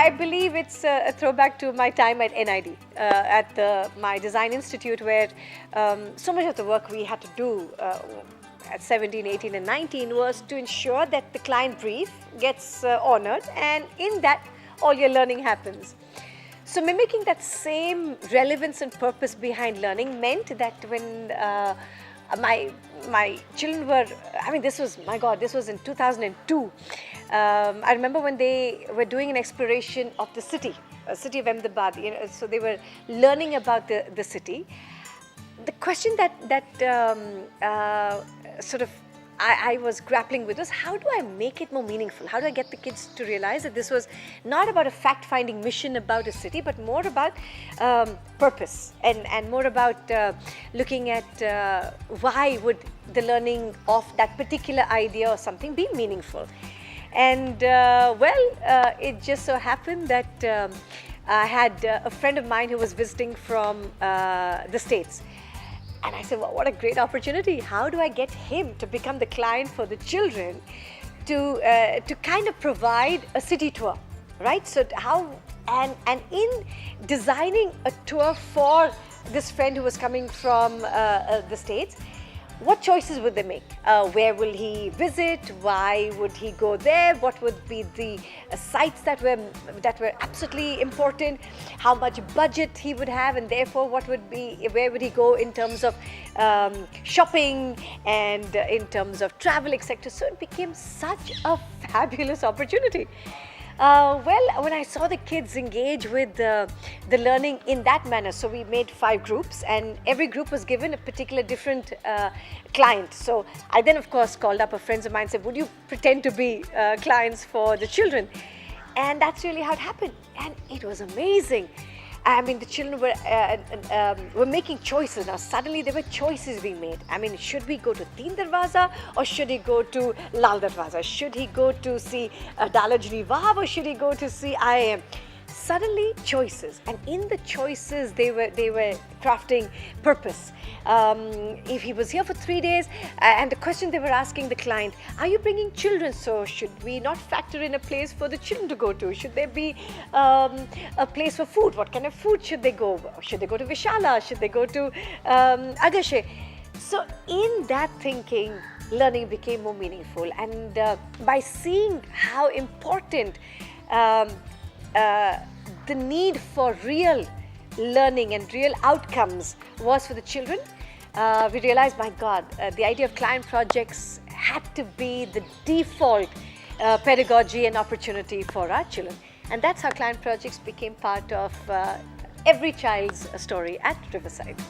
I believe it's a throwback to my time at NID, my design institute, where so much of the work we had to do at 17, 18 and 19 was to ensure that the client brief gets honored, and in that all your learning happens. So mimicking that same relevance and purpose behind learning meant that when my children were, I mean, this was, my God, this was in 2002. I remember when they were doing an exploration of the city of Ahmedabad, so they were learning about the city. The question that sort of I was grappling with was, how do I make it more meaningful? How do I get the kids to realize that this was not about a fact-finding mission about a city, but more about purpose and more about looking at why would the learning of that particular idea or something be meaningful? And it just so happened that I had a friend of mine who was visiting from the States. And I said, well, what a great opportunity. How do I get him to become the client for the children to kind of provide a city tour, right? So and in designing a tour for this friend who was coming from the States, what choices would they make? Where will he visit? Why would he go there? What would be the sites that were absolutely important? How much budget he would have, and therefore where would he go in terms of shopping and in terms of travel, etc. So it became such a fabulous opportunity. When I saw the kids engage with the learning in that manner, so we made 5 groups, and every group was given a particular different client. So I then, of course, called up a friends of mine and said, would you pretend to be clients for the children? And that's really how it happened. And it was amazing. I mean, the children were making choices. Now, suddenly there were choices being made. I mean, should we go to Teen Darwaza or should he go to Lal Darwaza? Should he go to see Dalajni Wahab or should he go to see IIM? Suddenly, choices. And in the choices, they were crafting purpose. If he was here for 3 days, and the question they were asking the client, are you bringing children? So should we not factor in a place for the children to go to? Should there be a place for food? What kind of food should they go? Should they go to Vishala? Should they go to Agashe? So in that thinking, learning became more meaningful. And by seeing how important the need for real learning and real outcomes was for the children, we realized, my God, the idea of client projects had to be the default pedagogy and opportunity for our children. And that's how client projects became part of every child's story at Riverside.